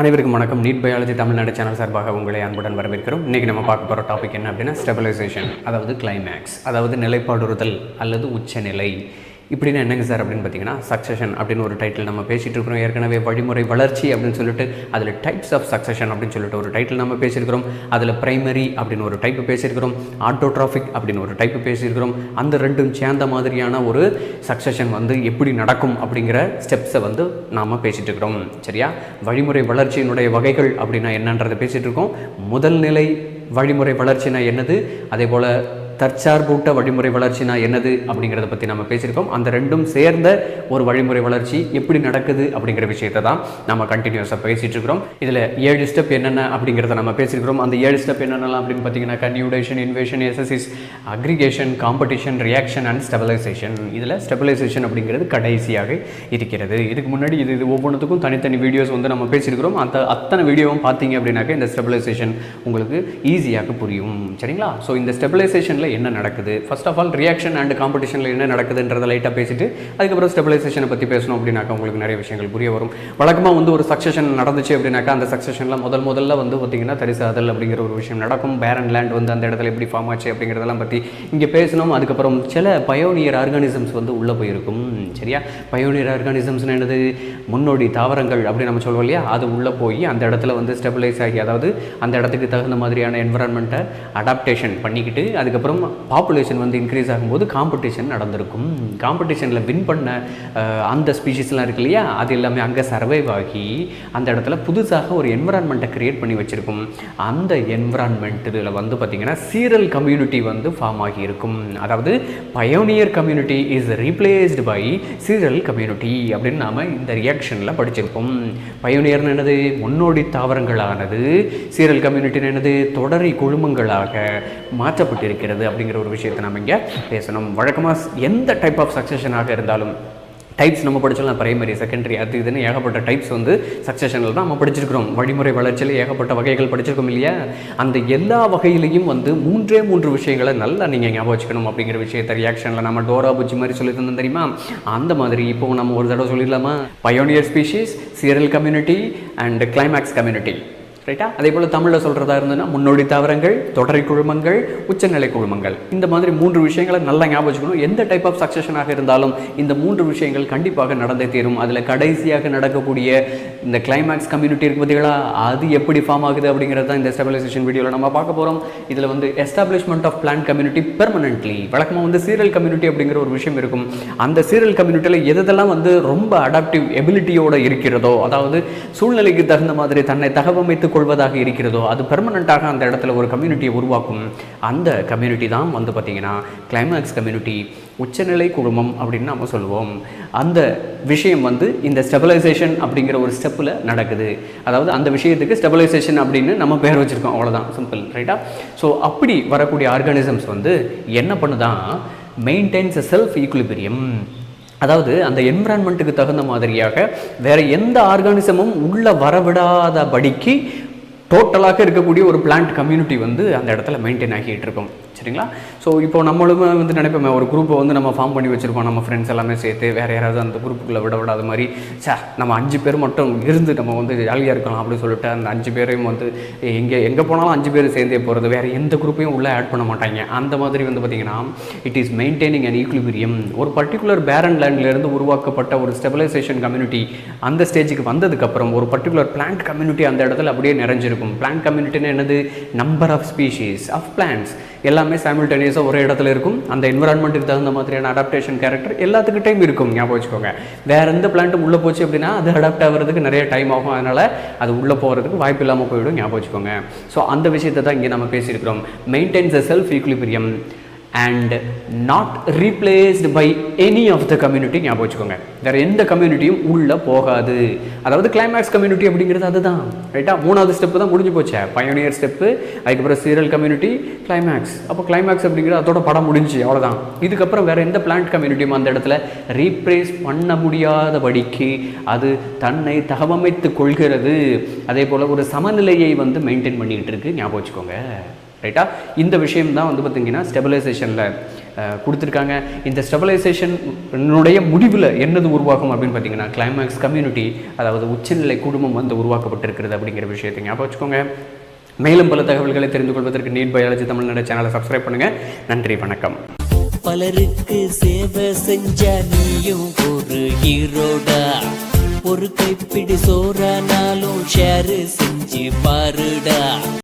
அனைவருக்கும் வணக்கம். NEET biology Tamil Nadu channel சார்பாக உங்களை அன்புடன் வரவேற்கிறோம். இன்றைக்கி நம்ம பார்க்க போகிற டாபிக் என்ன அப்படின்னா ஸ்டெபிலைசேஷன், அதாவது கிளைமேக்ஸ், அதாவது நிலைப்பாடுறுதல் அல்லது உச்சநிலை. இப்படின்னா என்னங்க சார் அப்படின்னு பார்த்தீங்கன்னா, சக்ஸஷன் அப்படின்னு ஒரு டைட்டில் நம்ம பேசிகிட்டு இருக்கிறோம். ஏற்கனவே வழிமுறை வளர்ச்சி அப்படின்னு சொல்லிட்டு அதில் டைப்ஸ் ஆஃப் சக்ஸஷன் அப்படின்னு சொல்லிட்டு ஒரு டைட்டில் நம்ம பேசியிருக்கிறோம். அதில் பிரைமரி அப்படின்னு ஒரு டைப்பு பேசியிருக்கிறோம், ஆட்டோட்ராஃபிக் அப்படின்னு ஒரு டைப்பு பேசியிருக்கிறோம். அந்த ரெண்டும் சேர்ந்த மாதிரியான ஒரு சக்ஸஷன் எப்படி நடக்கும் அப்படிங்கிற ஸ்டெப்ஸை நாம் பேசிகிட்டு இருக்கிறோம். சரியா? வழிமுறை வளர்ச்சியினுடைய வகைகள் அப்படின்னா என்னன்றதை பேசிகிட்டு இருக்கோம். முதல் நிலை வழிமுறை வளர்ச்சினா என்னது, அதே போல் தற்சார்பூட்ட வழிமுறை வளர்ச்சினா என்னது அப்படிங்கிறத பற்றி நம்ம பேசியிருக்கோம். அந்த ரெண்டும் சேர்ந்த ஒரு வழிமுறை வளர்ச்சி எப்படி நடக்குது அப்படிங்கிற விஷயத்தை தான் நம்ம கண்டினியூஸாக பேசிகிட்டு இருக்கிறோம். இதில் 7 ஸ்டெப் என்னென்ன அப்படிங்கிறத நம்ம பேசியிருக்கிறோம். அந்த 7 ஸ்டெப் என்னென்னலாம் அப்படின்னு பார்த்தீங்கன்னா, nudation, invasion, ecesis, aggregation, competition, reaction and stabilisation. இதில் ஸ்டெபிலைசேஷன் அப்படிங்கிறது கடைசியாக இருக்கிறது. இதுக்கு முன்னாடி இது ஒவ்வொன்றுத்துக்கும் தனித்தனி வீடியோஸ் நம்ம பேசியிருக்கிறோம். அத்தனை வீடியோவும் பார்த்தீங்க அப்படின்னாக்க இந்த ஸ்டெபிலைசேஷன் உங்களுக்கு ஈஸியாக புரியும். சரிங்களா? ஸோ இந்த ஸ்டெபிலைசேஷன் என்ன நடக்குது, first of all reaction and காம்படிஷனில் என்ன நடக்குதுன்றதை லைட்டாக பேசிட்டு அதுக்கப்புறம் ஸ்டெபிலைசேஷனை பற்றி பேசணும் அப்படின்னாக்கா உங்களுக்கு நிறைய விஷயங்கள் புரிய வரும். வழக்கமாக ஒரு சக்ஸஷன் நடந்துச்சு அப்படின்னாக்கா அந்த சக்ஸஷனில் முதல்ல பார்த்தீங்கன்னா தரிசாதல் அப்படிங்கிற ஒரு விஷயம் நடக்கும். பேரன் லேண்ட் அந்த இடத்துல எப்படி ஃபார்ம் ஆச்சு அப்படிங்கிறதெல்லாம் பற்றி இங்கே பேசணும். அதுக்கப்புறம் சில பயோனியர் ஆர்கானிசம்ஸ் உள்ளே போயிருக்கும். சரியா? பயோனியர் ஆர்கானிசம்ஸ்னு என்னது, முன்னோடி தாவரங்கள் அப்படி நம்ம சொல்லுவோம் இல்லையா, அது உள்ளே போய் அந்த இடத்துல ஸ்டெபிலைஸ் ஆகி, அதாவது அந்த இடத்துக்கு தகுந்த மாதிரியான என்விரான்மெண்ட்டை அடாப்டேஷன் பண்ணிக்கிட்டு அதுக்கப்புறம் பாப்புலேஷன் இன்க்ரீஸ் ஆகும்போது காம்படிஷன் நடந்திருக்கும். காம்படிஷனில் வின் பண்ண அந்த ஸ்பீஷிஸ்லாம் இருக்கு இல்லையா, அது எல்லாமே அங்கே சர்வைவ் ஆகி அந்த இடத்துல புதுசாக ஒரு என்விரான்மெண்ட்டை க்ரியேட் பண்ணி வச்சுருக்கும். அந்த என்விரான்மெண்ட்டில் பார்த்திங்கன்னா சீரல் கம்யூனிட்டி ஃபார்ம் ஆகி இருக்கும். அதாவது pioneer community is replaced by seral community அப்படின்னு நாம் இந்த ரியாக்ஷனில் படிச்சிருப்போம். பயோனியர்னு என்னது, முன்னோடி தாவரங்களானது. சீரல் கம்யூனிட்டின்னு என்னது, தொடரி குழுமங்களாக மாற்றப்பட்டிருக்கிறது அப்படிங்கிற ஒரு விஷயத்தை நம்ம இங்கே பேசணும். வழக்கமாக எந்த டைப் ஆஃப் சக்ஸஷனாக இருந்தாலும் டைப்ஸ் நம்ம படிச்சிடலாம், பிரைமரி, செகண்டரி, அது இதுன்னு ஏகப்பட்ட டைப்ஸ் சக்ஸஷனில் தான் நம்ம படிச்சிருக்கிறோம். வழிமுறை வளர்ச்சியில் ஏகப்பட்ட வகைகள் படிச்சிருக்கோம் இல்லையா. அந்த எல்லா வகையிலையும் 3 விஷயங்களை நல்லா நீங்கள் ஞாபகம் வச்சுக்கணும் அப்படிங்கிற விஷயத்தை ரியாக்ஷனில் நம்ம டோரா புஜ்ஜி மாதிரி சொல்லி தந்தோம் தெரியுமா. அந்த மாதிரி இப்போ நம்ம ஒரு தடவை சொல்லிடலாமா, pioneer species, seral community and climax community. ரைட்டா? அதே போல் தமிழில் சொல்கிறதா இருந்ததுன்னா முன்னோடி தாவரங்கள், தொடரை குழுமங்கள், உச்சநிலை குழுமங்கள். இந்த மாதிரி 3 விஷயங்களை நல்லா ஞாபகம் வச்சுக்கணும். எந்த டைப் ஆஃப் சக்ஸஷனாக இருந்தாலும் இந்த 3 விஷயங்கள் கண்டிப்பாக நடந்தே தீரும். அதில் கடைசியாக நடக்கக்கூடிய இந்த கிளைமேக்ஸ் கம்யூனிட்டி இருக்கு பார்த்தீங்களா, அது எப்படி ஃபார்ம் ஆகுது அப்படிங்கிறது தான் இந்த ஸ்டெபிலைசேஷன் வீடியோவில் நம்ம பார்க்க போகிறோம். இதில் establishment of plant community permanently. வழக்கமாக சீரல் கம்யூனிட்டி அப்படிங்கிற ஒரு விஷயம் இருக்கும். அந்த சீரல் கம்யூனிட்டியில் எதெல்லாம் ரொம்ப அடாப்டிவ் எபிலிட்டியோடு இருக்கிறதோ, அதாவது சூழ்நிலைக்கு தகுந்த மாதிரி தன்னை தகவமைத்து கொள்வதாக இருக்கிறதோ, அது பெர்மனண்டாக அந்த இடத்துல ஒரு கம்யூனிட்டியை உருவாக்கும். அந்த கம்யூனிட்டி தான் பார்த்தீங்கன்னா கிளைமேக்ஸ் கம்யூனிட்டி, உச்சநிலை குழுமம் அப்படின்னு நம்ம சொல்லுவோம். அந்த விஷயம் இந்த ஸ்டெபிலைசேஷன் அப்படிங்கிற ஒரு ஸ்டெப்பில் நடக்குது. அதாவது அந்த விஷயத்துக்கு ஸ்டெபிலைசேஷன் அப்படின்னு நம்ம பேர் வச்சுருக்கோம், அவ்வளோதான், சிம்பிள். ரைட்டா? ஸோ அப்படி வரக்கூடிய ஆர்கானிசம்ஸ் என்ன பண்ணுதான், மெயின்டைன்ஸ் செல்ஃப் ஈக்குலிபிரியம். அதாவது அந்த என்விரான்மெண்ட்டுக்கு தகுந்த மாதிரியாக வேறு எந்த ஆர்கானிசமும் உள்ளே வரவிடாதபடிக்கு டோட்டலாக இருக்கக்கூடிய ஒரு பிளான்ட் கம்யூனிட்டி அந்த இடத்துல மெயின்டைன் ஆகிட்டு இருக்கும். சரிங்களா? ஸோ இப்போ நம்மளுமே நினைப்போமே, ஒரு குரூப்பை நம்ம ஃபார்ம் பண்ணி வச்சுருக்கோம், நம்ம ஃப்ரெண்ட்ஸ் எல்லாமே சேர்த்து வேறு யாராவது அந்த குரூப்புக்குள்ளே விடாத மாதிரி, நம்ம 5 பேர் மட்டும் இருந்து நம்ம ஜாலியாக இருக்கலாம் அப்படின்னு சொல்லிட்டு அந்த 5 பேரையும் எங்கே போனாலும் 5 பேர் சேர்ந்தே போகிறது, வேறு எந்த குரூப்பையும் உள்ளே ஆட் பண்ண மாட்டாங்க. அந்த மாதிரி பார்த்திங்கன்னா it is maintaining an equilibrium. ஒரு பர்டிகுலர் பேரன் லேண்ட்லேருந்து உருவாக்கப்பட்ட ஒரு ஸ்டெபிலைசேஷன் கம்யூனிட்டி அந்த ஸ்டேஜுக்கு வந்ததுக்கப்புறம் ஒரு பர்டிகுலர் பிளான்ட் கம்யூனிட்டி அந்த இடத்துல அப்படியே நிறைஞ்சிருக்கும். பிளான்ட் கம்யூனிட்டின்னு என்னது, number of species of plants எல்லாமே சைமல்டேனியஸாக ஒரே இடத்துல இருக்கும். அந்த என்விரான்மெண்ட்டுக்கு தகுந்த மாதிரியான அடாப்டேஷன் கேரக்டர் எல்லாத்துக்கிட்டையும் இருக்கும். ஞாபகம் வச்சுக்கோங்க. வேறு எந்த பிளான்ட்டும் உள்ளே போச்சு அப்படின்னா அது அடாப்ட் ஆகிறதுக்கு நிறைய டைம் ஆகும். அதனால் அது உள்ளே போகிறதுக்கு வாய்ப்பு இல்லாமல் போயிடும். ஞாபகம் வச்சுக்கோங்க. ஸோ அந்த விஷயத்தை தான் இங்கே நம்ம பேசியிருக்கிறோம். Maintenance the self equilibrium and not replaced by any of the community. ஞாபகம் வச்சுக்கோங்க, வேறு எந்த கம்யூனிட்டியும் உள்ளே போகாது. அதாவது கிளைமேக்ஸ் கம்யூனிட்டி அப்படிங்கிறது அதுதான். ரைட்டா? 3வது ஸ்டெப்பு தான் முடிஞ்சு போச்சு, பயோனியர் ஸ்டெப்பு. அதுக்கப்புறம் சீரல் கம்யூனிட்டி, கிளைமேக்ஸ். அப்போ கிளைமேக்ஸ் அப்படிங்கிறது அதோட படம் முடிஞ்சு, அவ்வளோதான். இதுக்கப்புறம் வேறு எந்த பிளான்ட் கம்யூனிட்டியும் அந்த இடத்துல ரீப்ளேஸ் பண்ண முடியாதபடிக்கு அது தன்னை தகவமைத்து கொள்கிறது. அதே போல் ஒரு சமநிலையை மெயின்டைன் பண்ணிக்கிட்டு இருக்கு. ஞாபகம் வச்சுக்கோங்க. ரைட்டா? இந்த விஷயம் தான் பார்த்திங்கன்னா ஸ்டெபிலைசேஷனில் கொடுத்துருக்காங்க. இந்த ஸ்டெபிலைசேஷனுடைய முடிவில் என்னது உருவாகும் அப்படின்னு பார்த்தீங்கன்னா கிளைமேக்ஸ் கம்யூனிட்டி, அதாவது உச்சநிலை குடும்பம் வந்து உருவாக்கப்பட்டிருக்கிறது அப்படிங்கிற விஷயத்தை ஞாபகம் வச்சுக்கோங்க. மேலும் பல தகவல்களை தெரிந்து கொள்வதற்கு நீட் பயாலஜி தமிழ்நாடு சேனலை சப்ஸ்கிரைப் பண்ணுங்கள். நன்றி, வணக்கம். பலருக்கு சேவை செஞ்ச நீயும் ஒரு ஹீரோடா. ஒரு கைப்பிடி சோறானாலும் ஷேர் செஞ்சு பாருடா.